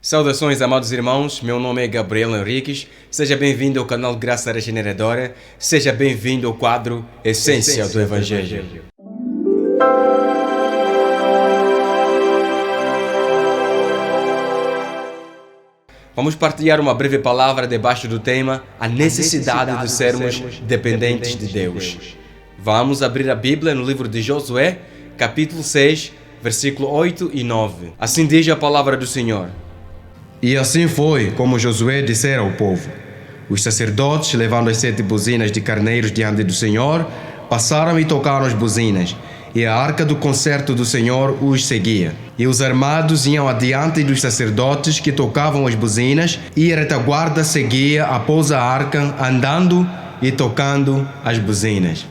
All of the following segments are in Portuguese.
Saudações, amados irmãos, meu nome é Gabriel Henriques, seja bem-vindo ao canal Graça Regeneradora, seja bem-vindo ao quadro Essência do Evangelho. Vamos partilhar uma breve palavra debaixo do tema A necessidade de sermos dependentes de Deus. Vamos abrir a Bíblia no livro de Josué, capítulo 6, versículo 8 e 9. Assim diz a palavra do Senhor. E assim foi como Josué dissera ao povo. Os sacerdotes, levando as 7 buzinas de carneiros diante do Senhor, passaram e tocaram as buzinas, e a arca do concerto do Senhor os seguia. E os armados iam adiante dos sacerdotes que tocavam as buzinas, e a retaguarda seguia após a arca, andando e tocando as buzinas.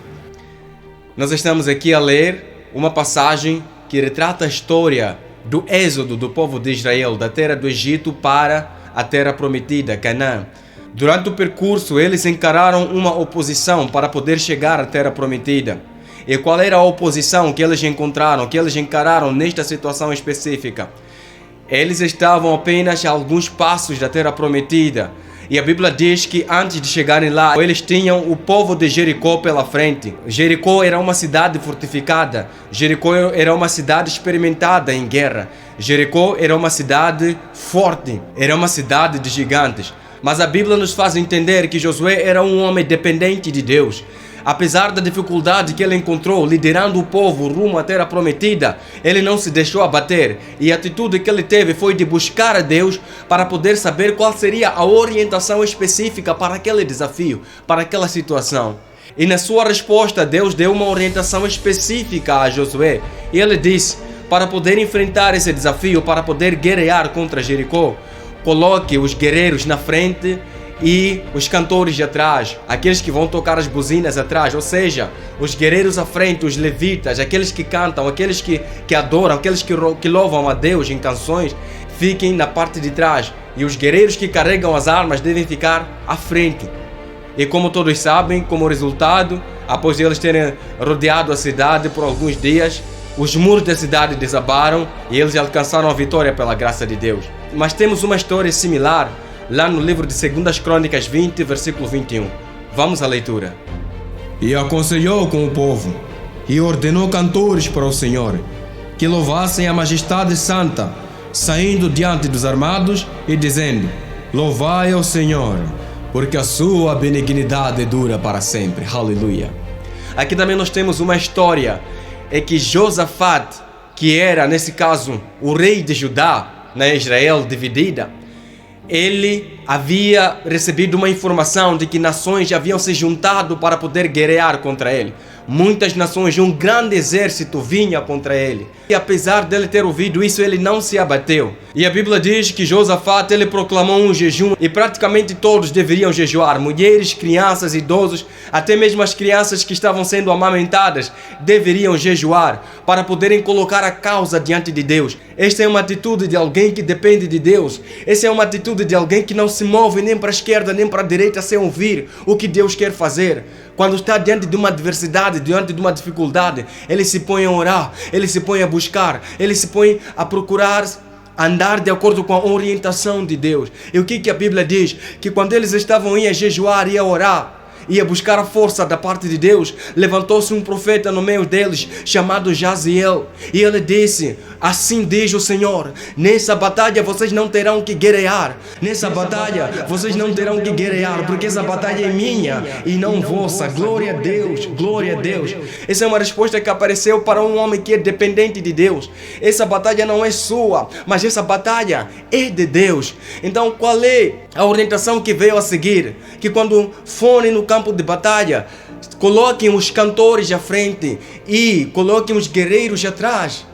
Nós estamos aqui a ler uma passagem que retrata a história do êxodo do povo de Israel da terra do Egito para a terra prometida, Canaã. Durante o percurso, eles encararam uma oposição para poder chegar à terra prometida. E qual era a oposição que eles encontraram, que eles encararam nesta situação específica? Eles estavam apenas a alguns passos da terra prometida. E a Bíblia diz que antes de chegarem lá, eles tinham o povo de Jericó pela frente. Jericó era uma cidade fortificada. Jericó era uma cidade experimentada em guerra. Jericó era uma cidade forte. Era uma cidade de gigantes. Mas a Bíblia nos faz entender que Josué era um homem dependente de Deus. Apesar da dificuldade que ele encontrou liderando o povo rumo à terra prometida, ele não se deixou abater, e a atitude que ele teve foi de buscar a Deus para poder saber qual seria a orientação específica para aquele desafio, para aquela situação. E na sua resposta, Deus deu uma orientação específica a Josué, e ele disse: para poder enfrentar esse desafio, para poder guerrear contra Jericó, coloque os guerreiros na frente e os cantores de atrás, aqueles que vão tocar as buzinas atrás, ou seja, os guerreiros à frente, os levitas, aqueles que cantam, aqueles que adoram, aqueles que louvam a Deus em canções, fiquem na parte de trás, e os guerreiros que carregam as armas devem ficar à frente. E como todos sabem, como resultado, após eles terem rodeado a cidade por alguns dias, os muros da cidade desabaram e eles alcançaram a vitória pela graça de Deus. Mas temos uma história similar lá no livro de 2 Crônicas 20, versículo 21. Vamos à leitura. E aconselhou com o povo, e ordenou cantores para o Senhor, que louvassem a majestade santa, saindo diante dos armados e dizendo: louvai ao Senhor, porque a sua benignidade dura para sempre. Aleluia. Aqui também nós temos uma história, é que Josafate, que era nesse caso o rei de Judá, na Israel dividida, ele havia recebido uma informação de que nações haviam se juntado para poder guerrear contra ele. Muitas nações, um grande exército vinha contra ele. E apesar dele ter ouvido isso, ele não se abateu. E a Bíblia diz que Josafate, ele proclamou um jejum e praticamente todos deveriam jejuar. Mulheres, crianças, idosos, até mesmo as crianças que estavam sendo amamentadas deveriam jejuar para poderem colocar a causa diante de Deus. Esta é uma atitude de alguém que depende de Deus. Essa é uma atitude de alguém que não se move nem para a esquerda nem para a direita sem ouvir o que Deus quer fazer. Quando está diante de uma adversidade, diante de uma dificuldade, ele se põe a orar, ele se põe a buscar, ele se põe a procurar andar de acordo com a orientação de Deus. E o que a Bíblia diz? Que quando eles estavam a jejuar e a orar, ia buscar a força da parte de Deus, levantou-se um profeta no meio deles, chamado Jaziel, e ele disse: assim diz o Senhor, nessa batalha vocês não terão que guerrear, nessa batalha vocês não terão que guerrear, porque essa batalha é minha e não vossa. Glória a Deus, glória a Deus. Essa é uma resposta que apareceu para um homem que é dependente de Deus. Essa batalha não é sua, mas essa batalha é de Deus. Então qual é a orientação que veio a seguir? Que quando forem no campo de batalha, coloquem os cantores à frente e coloquem os guerreiros atrás.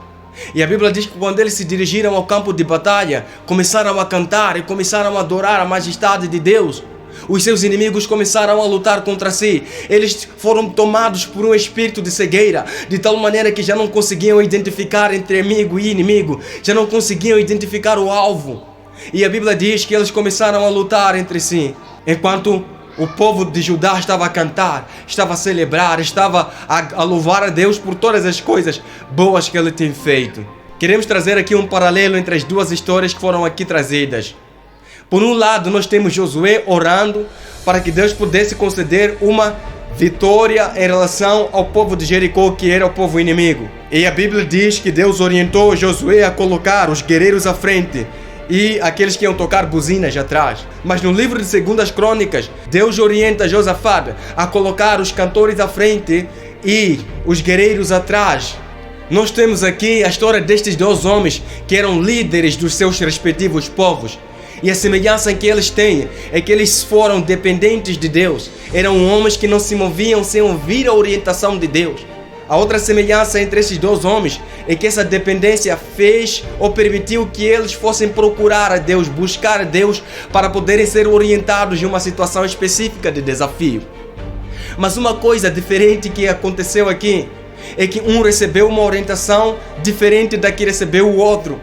E a Bíblia diz que quando eles se dirigiram ao campo de batalha, começaram a cantar e começaram a adorar a majestade de Deus. Os seus inimigos começaram a lutar contra si. Eles foram tomados por um espírito de cegueira, de tal maneira que já não conseguiam identificar entre amigo e inimigo, já não conseguiam identificar o alvo. E a Bíblia diz que eles começaram a lutar entre si, enquanto o povo de Judá estava a cantar, estava a celebrar, estava a louvar a Deus por todas as coisas boas que ele tem feito. Queremos trazer aqui um paralelo entre as duas histórias que foram aqui trazidas. Por um lado, nós temos Josué orando para que Deus pudesse conceder uma vitória em relação ao povo de Jericó, que era o povo inimigo. E a Bíblia diz que Deus orientou Josué a colocar os guerreiros à frente e aqueles que iam tocar buzinas atrás. Mas no livro de 2 Crônicas, Deus orienta Josafat a colocar os cantores à frente e os guerreiros atrás. Nós temos aqui a história destes dois homens que eram líderes dos seus respectivos povos. E a semelhança que eles têm é que eles foram dependentes de Deus. Eram homens que não se moviam sem ouvir a orientação de Deus. A outra semelhança entre esses dois homens é que essa dependência fez ou permitiu que eles fossem procurar a Deus, buscar a Deus para poderem ser orientados em uma situação específica de desafio. Mas uma coisa diferente que aconteceu aqui é que um recebeu uma orientação diferente da que recebeu o outro.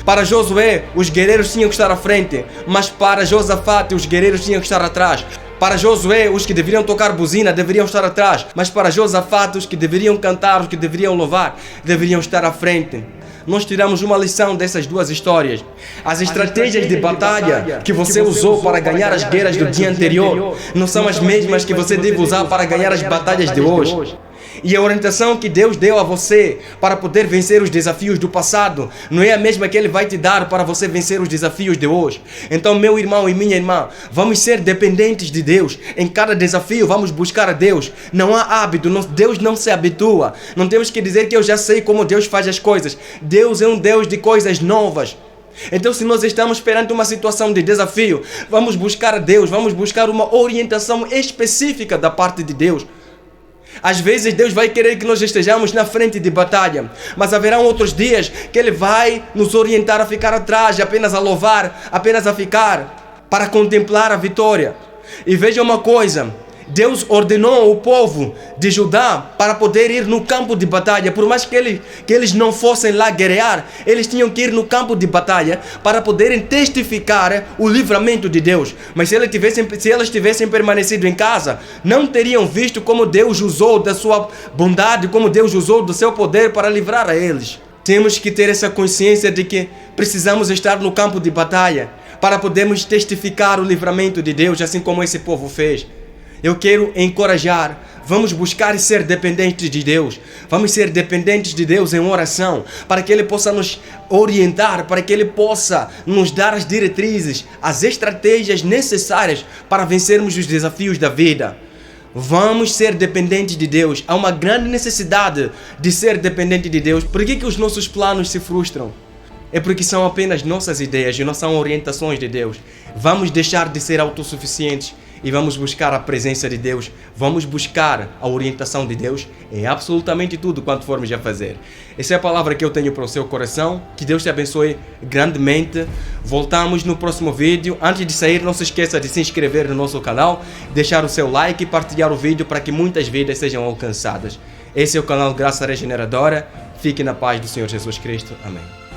Para Josué, os guerreiros tinham que estar à frente, mas para Josafat, os guerreiros tinham que estar atrás. Para Josué, os que deveriam tocar buzina deveriam estar atrás, mas para Josafat, os que deveriam cantar, os que deveriam louvar, deveriam estar à frente. Nós tiramos uma lição dessas duas histórias. As estratégias de batalha que você usou para ganhar as guerras do dia anterior não são as mesmas que você deve usar para ganhar as batalhas de hoje. E a orientação que Deus deu a você para poder vencer os desafios do passado não é a mesma que Ele vai te dar para você vencer os desafios de hoje. Então, meu irmão e minha irmã, vamos ser dependentes de Deus. Em cada desafio, vamos buscar a Deus. Não há hábito, Deus não se habitua. Não temos que dizer que eu já sei como Deus faz as coisas. Deus é um Deus de coisas novas. Então, se nós estamos perante uma situação de desafio, vamos buscar a Deus, vamos buscar uma orientação específica da parte de Deus. Às vezes Deus vai querer que nós estejamos na frente de batalha, mas haverão outros dias que Ele vai nos orientar a ficar atrás, apenas a louvar, apenas a ficar, para contemplar a vitória. E veja uma coisa, Deus ordenou o povo de Judá para poder ir no campo de batalha. Por mais que eles não fossem lá guerrear, eles tinham que ir no campo de batalha para poderem testificar o livramento de Deus. Mas se elas tivessem permanecido em casa, não teriam visto como Deus usou da sua bondade, como Deus usou do seu poder para livrar a eles. Temos que ter essa consciência de que precisamos estar no campo de batalha para podermos testificar o livramento de Deus, assim como esse povo fez. Eu quero encorajar, vamos buscar ser dependentes de Deus. Vamos ser dependentes de Deus em oração, para que Ele possa nos orientar, para que Ele possa nos dar as diretrizes, as estratégias necessárias para vencermos os desafios da vida. Vamos ser dependentes de Deus. Há uma grande necessidade de ser dependente de Deus. Por que os nossos planos se frustram? É porque são apenas nossas ideias e não são orientações de Deus. Vamos deixar de ser autossuficientes e vamos buscar a presença de Deus, vamos buscar a orientação de Deus em absolutamente tudo quanto formos a fazer. Essa é a palavra que eu tenho para o seu coração. Que Deus te abençoe grandemente. Voltamos no próximo vídeo. Antes de sair, não se esqueça de se inscrever no nosso canal, deixar o seu like e partilhar o vídeo para que muitas vidas sejam alcançadas. Esse é o canal Graça Regeneradora. Fique na paz do Senhor Jesus Cristo. Amém.